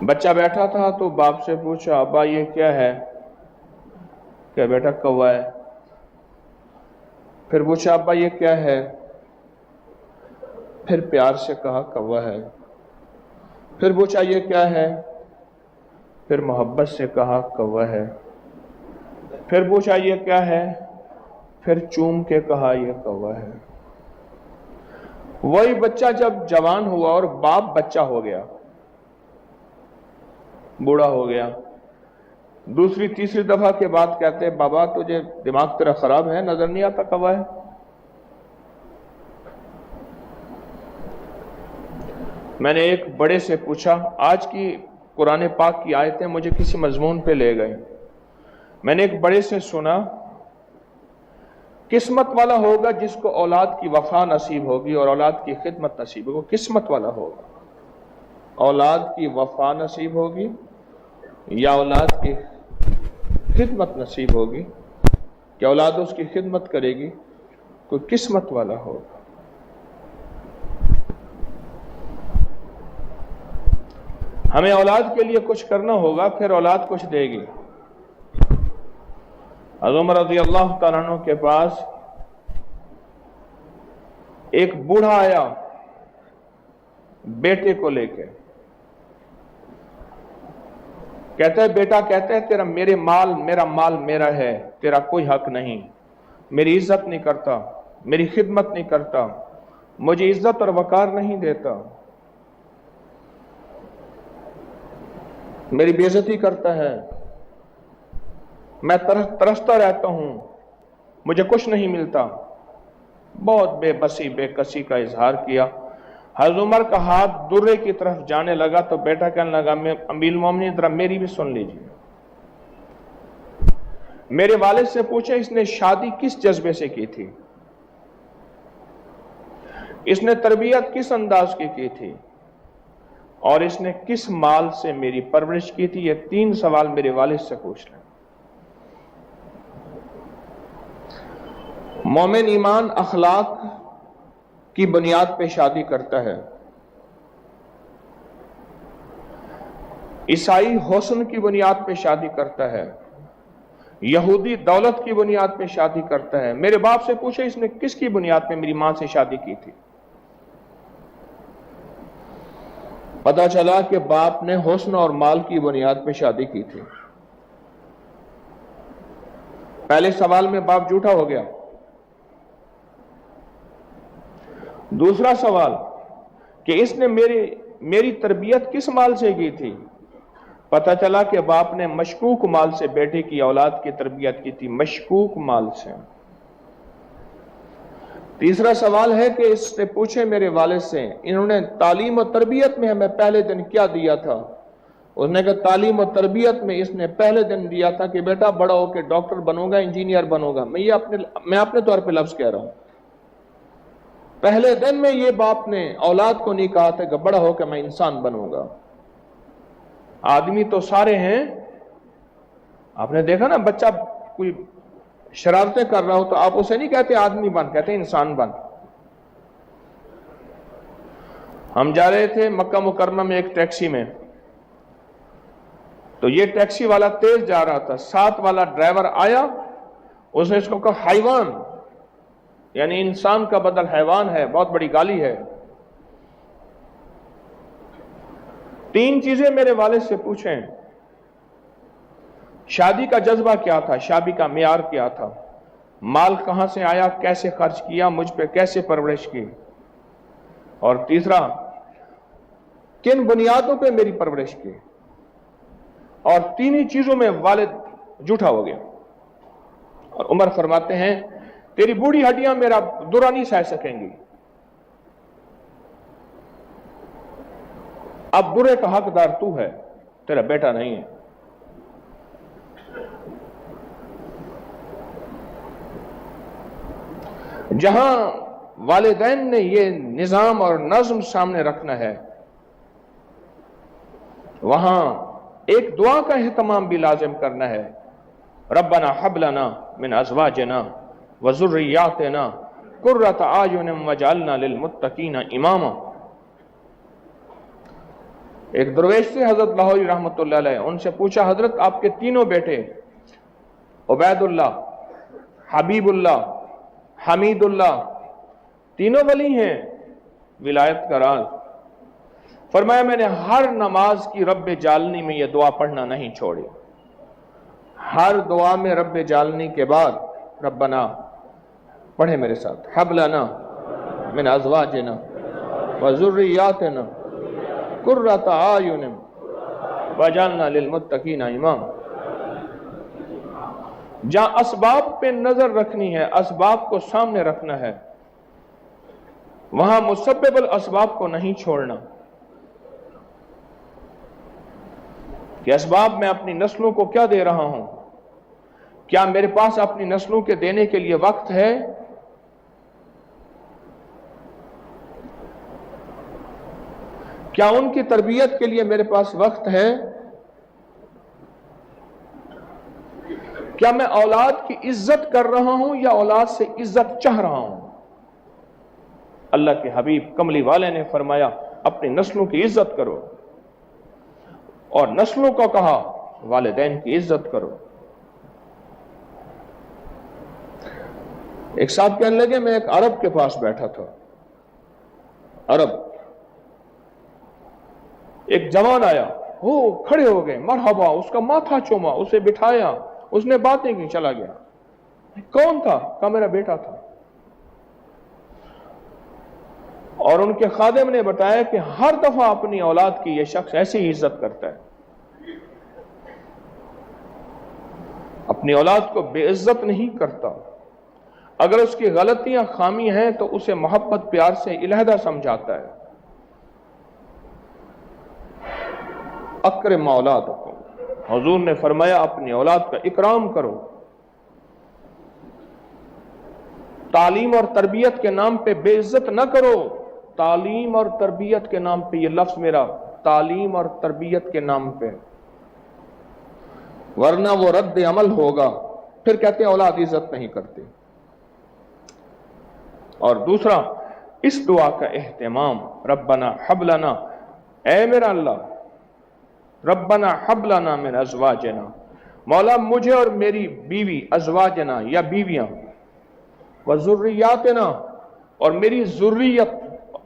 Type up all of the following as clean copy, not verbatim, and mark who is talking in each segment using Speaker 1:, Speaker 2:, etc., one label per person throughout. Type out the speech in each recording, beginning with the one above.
Speaker 1: بچہ بیٹھا تھا تو باپ سے پوچھا ابا یہ کیا ہے؟ کہ بیٹا کوا ہے۔ پھر پوچھا ابا یہ کیا ہے؟ پھر پیار سے کہا کوا ہے۔ پھر پوچھا یہ کیا ہے؟ پھر محبت سے کہا کوا ہے۔ پھر پوچھا یہ کیا ہے؟ پھر چوم کے کہا یہ کوا ہے۔ وہی بچہ جب جوان ہوا اور باپ بچہ ہو گیا، بوڑھا ہو گیا، دوسری تیسری دفعہ کے بعد کہتے ہیں بابا تجھے دماغ تیرا خراب ہے، نظر نہیں آتا کوا ہے؟ میں نے ایک بڑے سے پوچھا، آج کی قرآن پاک کی آیتیں مجھے کسی مضمون پہ لے گئے، میں نے ایک بڑے سے سنا قسمت والا ہوگا جس کو اولاد کی وفا نصیب ہوگی اور اولاد کی خدمت نصیب ہوگی، قسمت والا ہوگا، اولاد کی وفا نصیب ہوگی یا اولاد کی خدمت نصیب ہوگی کہ اولاد اس کی خدمت کرے گی، کوئی قسمت والا ہوگا۔ ہمیں اولاد کے لیے کچھ کرنا ہوگا، پھر اولاد کچھ دے گی۔ حضرت عمر رضی اللہ تعالیٰ عنہ کے پاس ایک بوڑھا آیا بیٹے کو لے کے، کہتا ہے بیٹا کہتا ہے تیرا میرا مال میرا ہے، تیرا کوئی حق نہیں، میری عزت نہیں کرتا، میری خدمت نہیں کرتا، مجھے عزت اور وقار نہیں دیتا، میری بے عزتی کرتا ہے، میں ترستا رہتا ہوں، مجھے کچھ نہیں ملتا۔ بہت بے بسی بے کسی کا اظہار کیا۔ حضرت عمر کا ہاتھ درے کی طرف جانے لگا تو بیٹا کہنے لگا امیر المومنین ذرا میری بھی سن لیجیے، میرے والد سے پوچھے اس نے شادی کس جذبے سے کی تھی، اس نے تربیت کس انداز کی تھی، اور اس نے کس مال سے میری پرورش کی تھی؟ یہ 3 سوال میرے والد سے پوچھ لیں۔ مومن ایمان اخلاق کی بنیاد پہ شادی کرتا ہے، عیسائی حسن کی بنیاد پہ شادی کرتا ہے، یہودی دولت کی بنیاد پہ شادی کرتا ہے۔ میرے باپ سے پوچھے اس نے کس کی بنیاد پہ میری ماں سے شادی کی تھی؟ پتا چلا کہ باپ نے حسن اور مال کی بنیاد پہ شادی کی تھی۔ پہلے سوال میں باپ جھوٹا ہو گیا۔ دوسرا سوال کہ اس نے میری تربیت کس مال سے کی تھی؟ پتہ چلا کہ باپ نے مشکوک مال سے بیٹے کی اولاد کی تربیت کی تھی، مشکوک مال سے۔ تیسرا سوال ہے کہ اس نے پوچھے میرے والد سے انہوں نے تعلیم و تربیت میں ہمیں پہلے دن کیا دیا تھا؟ اس نے کہا تعلیم و تربیت میں اس نے پہلے دن دیا تھا کہ بیٹا بڑا ہو کے ڈاکٹر بنو گا، انجینئر بنو گا۔ میں اپنے طور پہ لفظ کہہ رہا ہوں، پہلے دن میں یہ باپ نے اولاد کو نہیں کہا تھا کہ بڑا ہو کے میں انسان بنوں گا۔ آدمی تو سارے ہیں، آپ نے دیکھا نا بچہ کوئی شرارتیں کر رہا ہو تو آپ اسے نہیں کہتے آدمی بن، کہتے انسان بن۔ ہم جا رہے تھے مکہ مکرمہ میں ایک ٹیکسی میں، تو یہ ٹیکسی والا تیز جا رہا تھا، ساتھ والا ڈرائیور آیا، اس نے اس کو کہا حیوان، یعنی انسان کا بدل حیوان ہے، بہت بڑی گالی ہے۔ 3 چیزیں میرے والد سے پوچھیں، شادی کا جذبہ کیا تھا، شادی کا معیار کیا تھا، مال کہاں سے آیا، کیسے خرچ کیا، مجھ پہ کیسے پرورش کی، اور تیسرا کن بنیادوں پہ میری پرورش کی۔ اور 3 ہی چیزوں میں والد جھوٹا ہو گیا۔ اور عمر فرماتے ہیں تیری بوڑھی ہڈیاں میرا درا نہیں سہ سکیں گی، اب برے کا حقدار تو ہے، تیرا بیٹا نہیں ہے۔ جہاں والدین نے یہ نظام اور نظم سامنے رکھنا ہے، وہاں ایک دعا کا اہتمام بھی لازم کرنا ہے، ربنا حب لنا من ازواجنا وذریاتنا قرۃ اعین واجعلنا للمتقین اماما۔ ایک درویش سے حضرت لاہوری رحمۃ اللہ علیہ، ان سے پوچھا حضرت آپ کے تینوں بیٹے عبید اللہ، حبیب اللہ، حمید اللہ، تینوں ولی ہیں، ولایت کا راز؟ فرمایا میں نے ہر نماز کی رب جالنی میں یہ دعا پڑھنا نہیں چھوڑی، ہر دعا میں رب جالنی کے بعد ربنا پڑھے میرے ساتھ، حب لنا من ازواجنا وذریاتنا قرۃ اعین واجعلنا للمتقین اماما۔ جہاں اسباب پہ نظر رکھنی ہے، اسباب کو سامنے رکھنا ہے، وہاں مسبب الاسباب کو نہیں چھوڑنا کہ اسباب میں اپنی نسلوں کو کیا دے رہا ہوں، کیا میرے پاس اپنی نسلوں کے دینے کے لیے وقت ہے؟ کیا ان کی تربیت کے لیے میرے پاس وقت ہے؟ کیا میں اولاد کی عزت کر رہا ہوں یا اولاد سے عزت چاہ رہا ہوں؟ اللہ کے حبیب کملی والے نے فرمایا اپنی نسلوں کی عزت کرو، اور نسلوں کو کہا والدین کی عزت کرو۔ ایک صاحب کہنے لگے میں ایک عرب کے پاس بیٹھا تھا، عرب، ایک جوان آیا، وہ کھڑے ہو گئے، مرحبا، اس کا ماتھا چوما، اسے بٹھایا، اس نے باتیں کی، چلا گیا۔ کون تھا؟ کہا میرا بیٹا تھا۔ اور ان کے خادم نے بتایا کہ ہر دفعہ اپنی اولاد کی یہ شخص ایسی ہی عزت کرتا ہے، اپنی اولاد کو بے عزت نہیں کرتا، اگر اس کی غلطیاں خامی ہیں تو اسے محبت پیار سے علیحدہ سمجھاتا ہے۔ اکرم اولادکم، حضور نے فرمایا اپنی اولاد کا اکرام کرو، تعلیم اور تربیت کے نام پہ بے عزت نہ کرو۔ تعلیم اور تربیت کے نام پہ، یہ لفظ میرا، تعلیم اور تربیت کے نام پہ، ورنہ وہ رد عمل ہوگا، پھر کہتے ہیں اولاد عزت نہیں کرتے۔ اور دوسرا، اس دعا کا اہتمام، ربنا حب لنا، اے میرا اللہ، ربنا حب لنا من ازواجنا، مولا مجھے اور میری بیوی، ازواجنا یا بیویاں، وذریاتنا اور میری ذریت،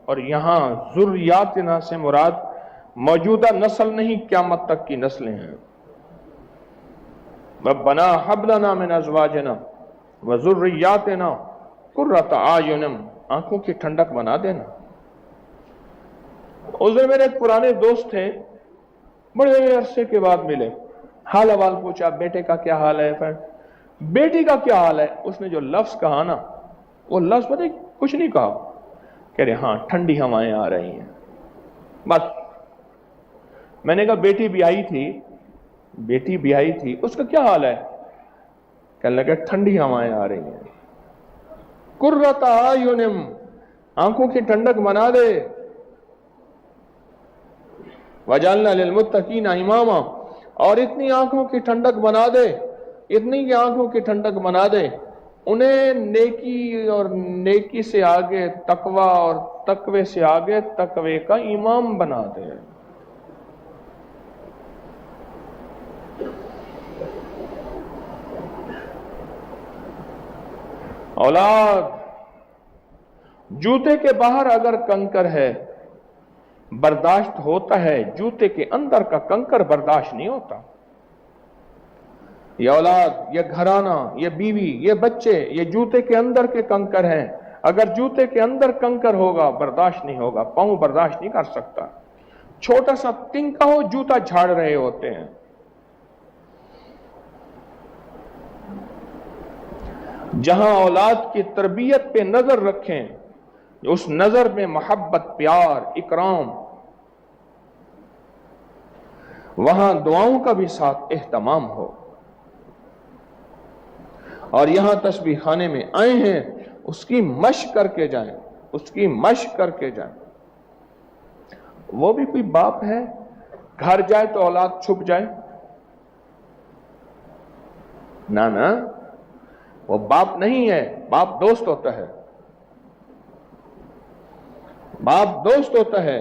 Speaker 1: اور یہاں ذریاتنا سے مراد موجودہ نسل نہیں، قیامت تک کی نسلیں ہیں۔ ربنا حب لنا من ازواجنا وذریاتنا قرۃ اعین، آنکھوں کی ٹھنڈک بنا دینا۔ اس دن میرے ایک پرانے دوست تھے، بڑے عرصے کے بعد ملے، حال احوال پوچھا، بیٹے کا کیا حال ہے، بیٹی کا کیا حال ہے؟ اس نے جو لفظ کہا نا، وہ لفظ پتہ کچھ نہیں کہا، کہہ رہے ہاں ٹھنڈی ہوائیں آ رہی ہیں، بس۔ میں نے کہا بیٹی بیاہی تھی، بیٹی بیاہی تھی، اس کا کیا حال ہے؟ کہنے لگا ٹھنڈی ہوائیں آ رہی ہیں۔ قرۃ اعین، آنکھوں کی ٹھنڈک بنا دے، وجعلنا للمتقین اماما، اور اتنی آنکھوں کی ٹھنڈک بنا دے، اتنی کی آنکھوں کی ٹھنڈک بنا دے، انہیں نیکی اور نیکی سے آگے تقوی اور تقوی سے آگے تقوی کا امام بنا دے۔ اولاد، جوتے کے باہر اگر کنکر ہے برداشت ہوتا ہے، جوتے کے اندر کا کنکر برداشت نہیں ہوتا۔ یہ اولاد، یہ گھرانہ، یہ بیوی، یہ بچے، یہ جوتے کے اندر کے کنکر ہیں، اگر جوتے کے اندر کنکر ہوگا برداشت نہیں ہوگا، پاؤں برداشت نہیں کر سکتا۔ چھوٹا سا تنکا ہو، جوتا جھاڑ رہے ہوتے ہیں۔ جہاں اولاد کی تربیت پہ نظر رکھیں، اس نظر میں محبت، پیار، اکرام، وہاں دعاؤں کا بھی ساتھ اہتمام ہو۔ اور یہاں تسبیح خانے میں آئے ہیں، اس کی مشق کر کے جائیں، اس کی مشق کر کے جائیں۔ وہ بھی کوئی باپ ہے، گھر جائے تو اولاد چھپ جائے؟ نہ نہ، وہ باپ نہیں ہے، باپ دوست ہوتا ہے، باپ دوست ہوتا ہے۔